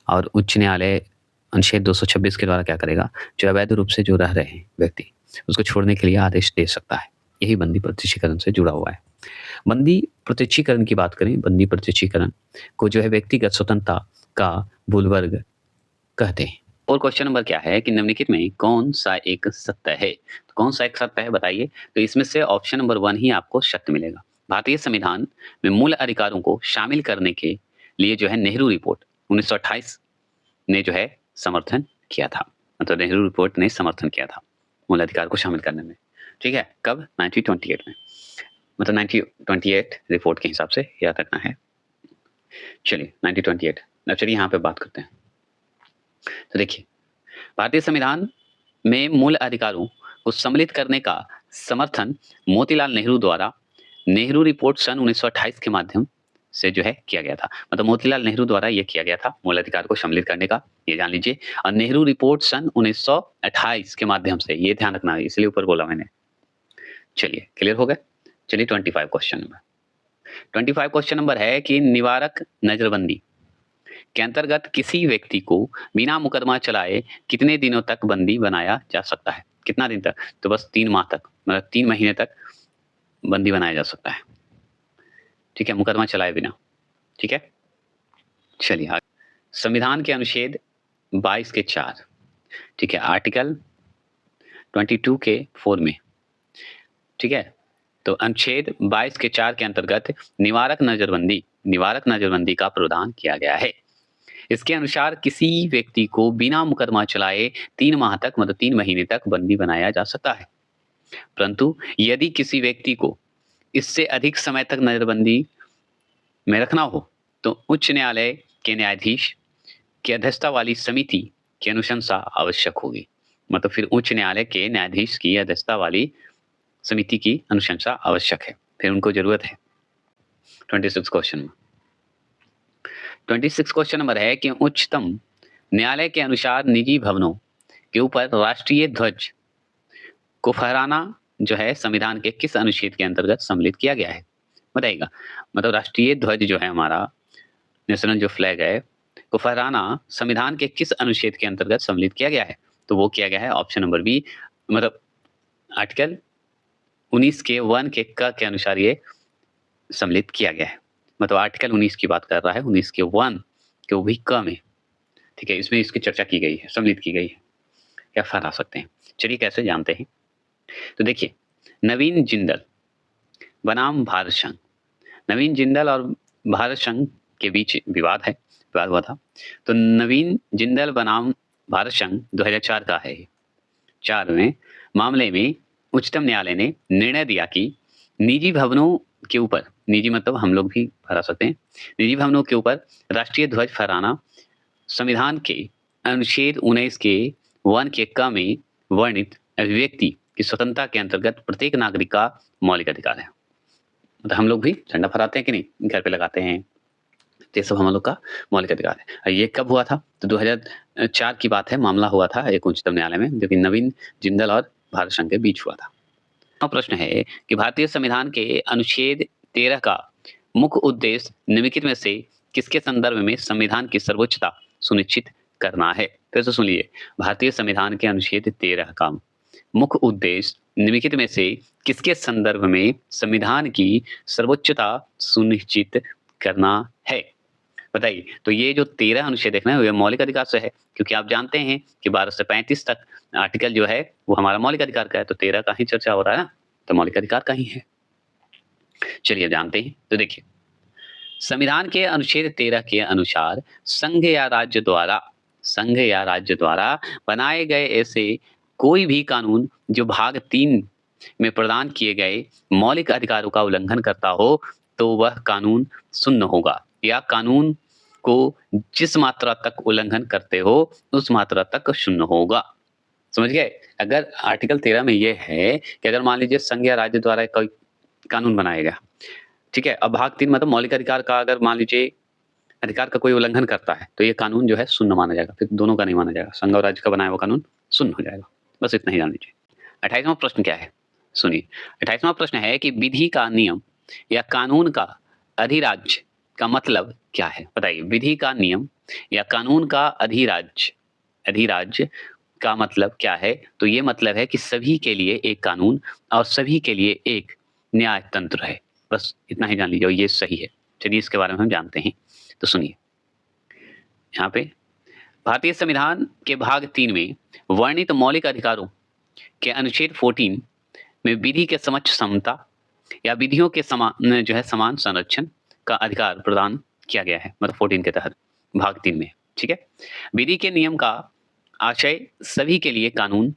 और उच्च न्यायालय अनुच्छेद 226 के द्वारा क्या करेगा, जो अवैध रूप से जो रह रहे हैं व्यक्ति उसको छोड़ने के लिए आदेश दे सकता है। यही बंदी प्रत्यक्षीकरण से जुड़ा हुआ है। बंदी प्रत्यक्षीकरण की बात करें, बंदी प्रत्यक्षीकरण को जो है व्यक्तिगत स्वतंत्रता का बुलवर्ग कहते हैं। और क्वेश्चन नंबर क्या है कि निम्नलिखित में कौन सा एक सत्य है? तो कौन सा एक सत्य है बताइए? तो इसमें से ऑप्शन नंबर 1 ही आपको सत्य मिलेगा। भारतीय संविधान में मूल अधिकारों को शामिल करने के लिए जो है नेहरू रिपोर्ट 1928 ने जो है समर्थन किया था। मतलब नेहरू रिपोर्ट ने समर्थन किया था मूल अधिकार को शामिल करने में। ठीक है, कब? 1928 में। मतलब 1928 रिपोर्ट के हिसाब से याद रखना है। चलिए 1928। अब चलिए यहाँ पे बात करते हैं। तो देखिए, भारतीय संविधान में मूल अधिकारों को सम्मिलित करने का समर्थन मोतीलाल नेहरू द्वारा नेहरू रिपोर्ट सन 1928 के माध्यम से जो है किया गया था। मतलब मोतीलाल नेहरू द्वारा ये किया गया था मूल अधिकार को सम्मिलित करने का, ये जान लीजिए। और नेहरू रिपोर्ट सन 1928 के माध्यम से, ये ध्यान रखना है, इसलिए ऊपर बोला मैंने। चलिए क्लियर हो गए। चलिए 25 क्वेश्चन नंबर। 25 क्वेश्चन नंबर है कि निवारक नजरबंदी के अंतर्गत किसी व्यक्ति को बिना मुकदमा चलाए कितने दिनों तक बंदी बनाया जा सकता है? कितना दिन तक? तो बस 3 माह तक, मतलब 3 महीने तक बंदी बनाया जा सकता है। ठीक है, मुकदमा चलाए बिना। ठीक है, चलिए आगे। संविधान के अनुच्छेद 22 के 4, ठीक है, आर्टिकल 22 के 4 में, ठीक है, तो अनुच्छेद 22 के 4 के अंतर्गत निवारक नजरबंदी का प्रावधान किया गया है। इसके अनुसार किसी व्यक्ति को बिना मुकदमा चलाए 3 माह तक, मतलब 3 महीने तक बंदी बनाया जा सकता है। परंतु यदि किसी व्यक्ति को इससे अधिक समय तक नजरबंदी में रखना हो तो उच्च न्यायालय के न्यायाधीश की अध्यक्षता वाली समिति की अनुशंसा आवश्यक होगी। मतलब फिर उच्च न्यायालय के न्यायाधीश की अध्यक्षता वाली समिति की अनुशंसा आवश्यक है, फिर उनको जरूरत है। 26 क्वेश्चन 26 क्वेश्चन नंबर है कि उच्चतम न्यायालय के अनुसार निजी भवनों के ऊपर राष्ट्रीय ध्वज को फहराना जो है संविधान के किस अनुच्छेद के अंतर्गत सम्मिलित किया गया है? बताइएगा। मतलब राष्ट्रीय ध्वज जो है हमारा, नेशनल जो फ्लैग है, को फहराना संविधान के किस अनुच्छेद के अंतर्गत सम्मिलित किया गया है? तो वो किया गया है ऑप्शन नंबर बी, मतलब आर्टिकल 19 के 1 के क के अनुसार ये सम्मिलित किया गया है। मतलब आर्टिकल 19 की बात कर रहा है, 19 के 1 के वो भी क में। ठीक है, इसमें इसकी चर्चा की गई है, सम्मिलित की गई है। क्या फहरा सकते हैं? चलिए कैसे जानते हैं। तो देखिए, नवीन जिंदल बनाम भारत संघ, नवीन जिंदल और भारत संघ के बीच विवाद हुआ था। तो नवीन जिंदल बनाम भारत संघ 2004 का है। 4 में मामले में उच्चतम न्यायालय ने निर्णय दिया कि निजी भवनों के ऊपर, निजी मतलब हम लोग भी फहरा सकते हैं, निजी भवनों के ऊपर राष्ट्रीय ध्वज फहराना संविधान के अनुच्छेद 19 के 1 के क में वर्णित अभिव्यक्ति की स्वतंत्रता के अंतर्गत प्रत्येक नागरिक का मौलिक अधिकार है। मतलब हम लोग भी झंडा फहराते हैं कि नहीं, घर पे लगाते हैं, ये सब हम लोग का मौलिक अधिकार है। और ये कब हुआ था? तो 2004 की बात है, मामला हुआ था एक उच्चतम न्यायालय में, जो कि नवीन जिंदल और भारत संघ के बीच हुआ था। प्रश्न है कि भारतीय संविधान के अनुच्छेद 13 का मुख्य उद्देश्य निम्नलिखित में से किसके संदर्भ में संविधान की सर्वोच्चता सुनिश्चित करना है? फिर से सुनिए, भारतीय संविधान के अनुच्छेद 13 का मुख्य उद्देश्य निम्नलिखित में से किसके संदर्भ में संविधान की सर्वोच्चता सुनिश्चित करना है? बताइए। तो ये जो 13 अनुच्छेद देखना है, ये मौलिक अधिकार से है, क्योंकि आप जानते हैं कि 12 से 35 तक आर्टिकल जो है वो हमारा मौलिक अधिकार का है, तो 13 का ही चर्चा हो रहा है ना, तो मौलिक अधिकार का ही है। चलिए जानते हैं। तो देखिए, संविधान के अनुच्छेद 13 के अनुसार संघ या राज्य द्वारा बनाए गए ऐसे कोई भी कानून जो भाग 3 में प्रदान किए गए मौलिक अधिकारों का उल्लंघन करता हो तो वह कानून शून्य होगा, या कानून को जिस मात्रा तक उल्लंघन करते हो उस मात्रा तक शून्य होगा। समझ गए? अगर आर्टिकल 13 में ये है कि अगर मान लीजिए संघ या राज्य द्वारा कोई कानून बनाया गया, ठीक है, अब भाग 3 मतलब मौलिक अधिकार का अगर मान लीजिए अधिकार का कोई उल्लंघन करता है तो ये कानून जो है शून्य माना जाएगा, फिर दोनों का नहीं माना जाएगा, संघ और राज्य का बनाया हुआ कानून शून्य हो जाएगा। बस इतना ही जान लीजिए। 28वां प्रश्न क्या है? सुनिए, 28वां प्रश्न है कि विधि का नियम या कानून का अधिराज्य का मतलब क्या है? बताइए। विधि का नियम या कानून का अधिराज्य का मतलब क्या है? तो ये मतलब है कि सभी के लिए एक कानून और सभी के लिए एक न्याय तंत्र है। बस इतना ही जान लीजिए और ये सही है। चलिए इसके बारे में हम जानते हैं। तो सुनिए, यहाँ पे भारतीय संविधान के भाग 3 में वर्णित मौलिक अधिकारों के अनुच्छेद 14 में विधि के समक्ष समता या विधियों के समान जो है समान संरक्षण का अधिकार प्रदान किया गया है, मतलब 14 के तहत भाग 3 में, ठीक है। विधि के नियम का आशय सभी के लिए कानून,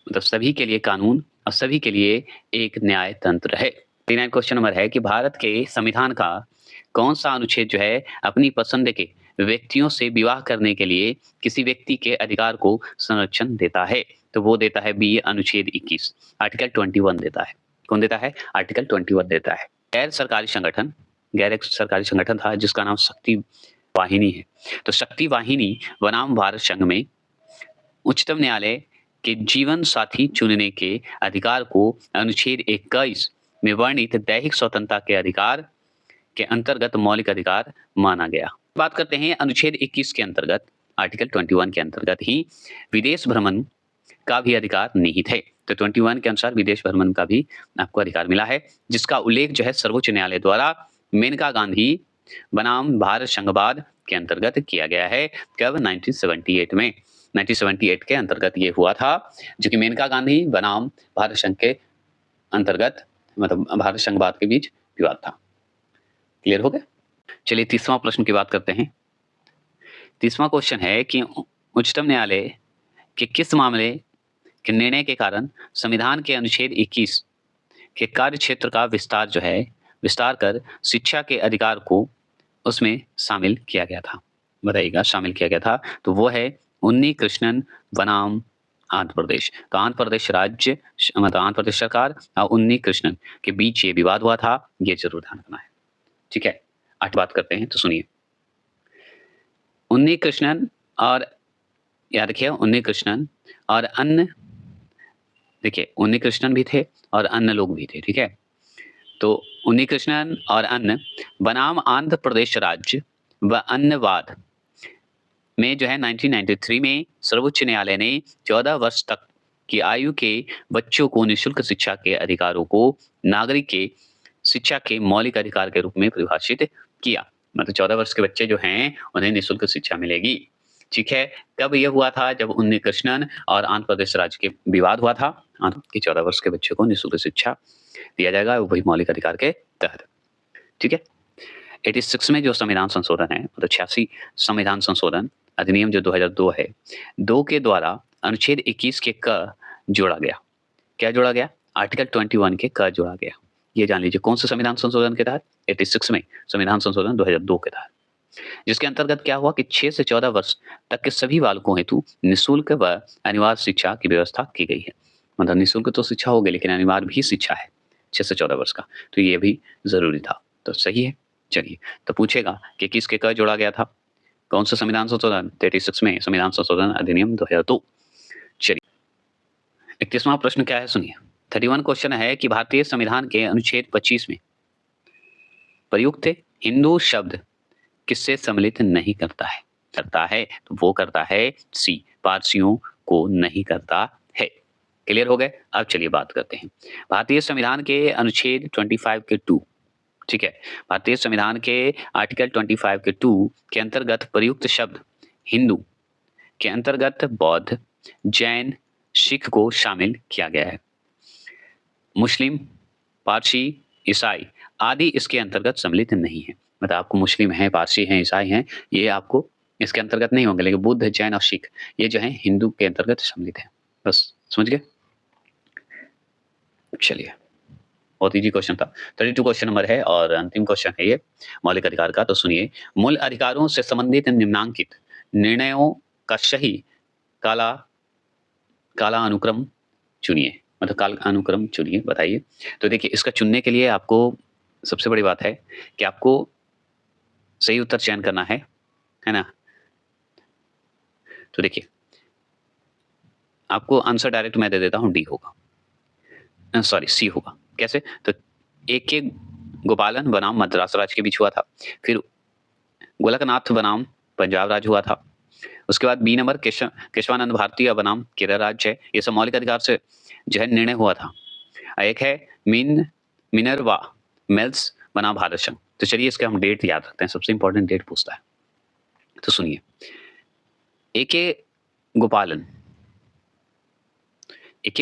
मतलब सभी के लिए कानून और सभी के लिए एक न्याय तंत्र है। 39 क्वेश्चन नंबर है कि भारत के संविधान का कौन सा अनुच्छेद जो है अपनी पसंद के व्यक्तियों से विवाह करने के लिए किसी व्यक्ति के अधिकार को संरक्षण देता है? तो वो देता है बी अनुच्छेद 21, आर्टिकल 21 देता है। कौन देता है? आर्टिकल 21 देता है। गैर सरकारी संगठन, गैर एक सरकारी संगठन था जिसका नाम शक्ति वाहिनी है। तो शक्ति वाहिनी बनाम भारत संघ में उच्चतम न्यायालय के जीवन साथी चुनने के अधिकार को अनुच्छेद 21 में वर्णित दैहिक स्वतंत्रता के अधिकार के अंतर्गत मौलिक अधिकार माना गया। बात करते हैं अनुच्छेद 21 के अंतर्गत, आर्टिकल 21 के अंतर्गत ही विदेश भ्रमण का भी अधिकार निहित है। तो 21 के अनुसार विदेश भ्रमण का भी आपको अधिकार मिला है, जिसका उल्लेख जो है सर्वोच्च न्यायालय द्वारा मेनका गांधी बनाम भारत संघवाद के अंतर्गत किया गया है। कब? 1978 में। 1978 के अंतर्गत ये हुआ था, जो कि मेनका गांधी बनाम भारत संघ के अंतर्गत, मतलब भारत संघवाद के बीच विवाद था। क्लियर हो गया? चलिए तीसरा प्रश्न की बात करते हैं। तीसरा क्वेश्चन है कि उच्चतम न्यायालय के किस मामले के निर्णय के कारण संविधान के अनुच्छेद 21 के कार्य क्षेत्र का विस्तार जो है, विस्तार कर शिक्षा के अधिकार को उसमें शामिल किया गया था? बताइएगा, शामिल किया गया था। तो वो है उन्नी कृष्णन बनाम आंध्र प्रदेश। तो आंध्र प्रदेश राज्य, मतलब आंध्र प्रदेश सरकार और उन्नी कृष्णन के बीच ये विवाद हुआ था, ये जरूर ध्यान रखना है, ठीक है। 8 बात करते हैं, तो सुनिए। उन्नी कृष्णन और, याद रखिए, उन्नी कृष्णन और अन्य, देखिए उन्नी कृष्णन भी थे और अन्य लोग भी थे, ठीक है। तो उन्नी कृष्णन और अन्य बनाम आंध्र प्रदेश राज्य व अन्य वाद में जो है 1993 में सर्वोच्च न्यायालय ने 14 वर्ष तक की आयु के बच्चों को निःशुल्क शिक्षा के अधिकारों को नागरिक के शिक्षा के मौलिक अधिकार के रूप में परिभाषित किया। मतलब 14 वर्ष के बच्चे जो हैं उन्हें निःशुल्क शिक्षा मिलेगी, ठीक है। कब यह हुआ था? जब उन्नी कृष्णन और आंध्र प्रदेश राज्य के विवाद हुआ था कि 14 वर्ष के बच्चे को निःशुल्क शिक्षा दिया जाएगा, वही मौलिक अधिकार के तहत, ठीक है। 86 में जो संविधान संशोधन है, मतलब 86 संविधान संशोधन अधिनियम जो 2002 है, 2 के द्वारा अनुच्छेद 21 के क जोड़ा गया। क्या जोड़ा गया? आर्टिकल 21 के क जोड़ा गया। ये जान लीजिए कौन से संविधान संशोधन के तहत? 86 में संविधान संशोधन 2002 के तहत, जिसके अंतर्गत क्या हुआ कि 6 से 14 वर्ष तक के सभी बालकों हेतु निःशुल्क व अनिवार्य शिक्षा की व्यवस्था की गई है। मतलब निःशुल्क तो शिक्षा हो गई, लेकिन अनिवार्य भी शिक्षा है 6 से 14 वर्ष का, तो ये भी जरूरी था। तो सही है। चलिए, तो पूछेगा कि किसके क जोड़ा गया था? कौन सा संविधान संशोधन? 36 में संविधान संशोधन अधिनियम 2002। चलिए 31वां प्रश्न क्या है, सुनिए। 31 क्वेश्चन है कि भारतीय संविधान के अनुच्छेद 25 में प्रयुक्त हिंदू शब्द किससे सम्मिलित नहीं करता है? करता है तो वो करता है सी, पारसियों को नहीं करता है। क्लियर हो गए? अब चलिए बात करते हैं भारतीय संविधान के अनुच्छेद 25 के 2, ठीक है। भारतीय संविधान के आर्टिकल 25 के 2 के अंतर्गत प्रयुक्त शब्द हिंदू के अंतर्गत बौद्ध, जैन, सिख को शामिल किया गया है। मुस्लिम, पारसी, ईसाई आदि इसके अंतर्गत सम्मिलित नहीं है। मतलब आपको मुस्लिम हैं, पारसी हैं, ईसाई हैं, ये आपको इसके अंतर्गत नहीं होंगे, लेकिन बुद्ध, जैन और सिख ये जो है हिंदू के अंतर्गत सम्मिलित है। बस समझ गए? चलिए, बहुत इजी क्वेश्चन था। 32 क्वेश्चन नंबर है और अंतिम क्वेश्चन है ये मौलिक अधिकार का। तो सुनिए, मूल अधिकारों से संबंधित निम्नांकित निर्णयों का सही काला काला अनुक्रम चुनिए, मतलब काल अनुक्रम चुनिए, बताइए। तो देखिए, इसका चुनने के लिए आपको सबसे बड़ी बात है कि आपको सही उत्तर चयन करना है ना। तो देखिए, आपको आंसर डायरेक्ट मैं दे देता हूं, डी होगा, सॉरी सी होगा। कैसे? तो एक के गोपालन बनाम मद्रास राज्य के बीच हुआ था, फिर गोलकनाथ बनाम पंजाब राज्य हुआ था, उसके बाद बी नंबर केशवानंद भारती बनाम केरल राज्य है। ये सब मौलिक अधिकार से जो है निर्णय हुआ था। एक है मिनर्वा मिल्स बनाम भारत संघ। तो चलिए इसके हम डेट याद रखते हैं, सबसे इंपॉर्टेंट डेट पूछता है। तो सुनिए, ए.के.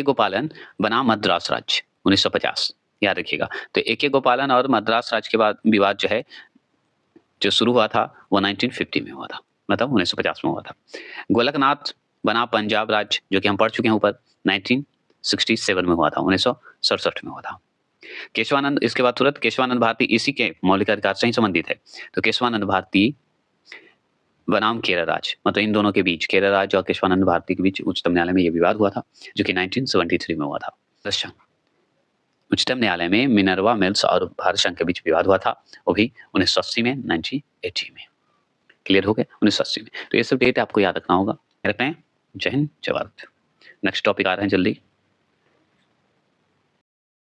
गोपालन बनाम मद्रास राज्य 1950, याद रखिएगा। तो ए.के. गोपालन और मद्रास राज्य के बाद विवाद जो है जो शुरू हुआ था वो 1950 में हुआ था, मतलब 1950 में हुआ था। गोलकनाथ बना पंजाब राज्य, जो कि हम पढ़ चुके हैं ऊपर, 1967 में हुआ था, 1967 में हुआ था। केशवानंद, इसके बाद तुरंत केशवानंद भारती इसी के मौलिक अधिकार से ही संबंधित है। तो केशवानंद भारती बनाम केरल राज्य, मतलब इन दोनों के बीच, केरल राज्य और केशवानंद भारती के बीच उच्चतम न्यायालय में यह विवाद हुआ था, जो कि 1973 में हुआ था। उच्चतम न्यायालय में मिनर्वा मिल्स और भारत संघ के बीच विवाद हुआ था, वो भी 1980 में, 1980 में। क्लियर हो गया? 1980 में। तो ये सब डेट आपको याद रखना होगा। रखते हैं। जय हिंद, जय भारत। नेक्स्ट टॉपिक आ रहे हैं जल्दी।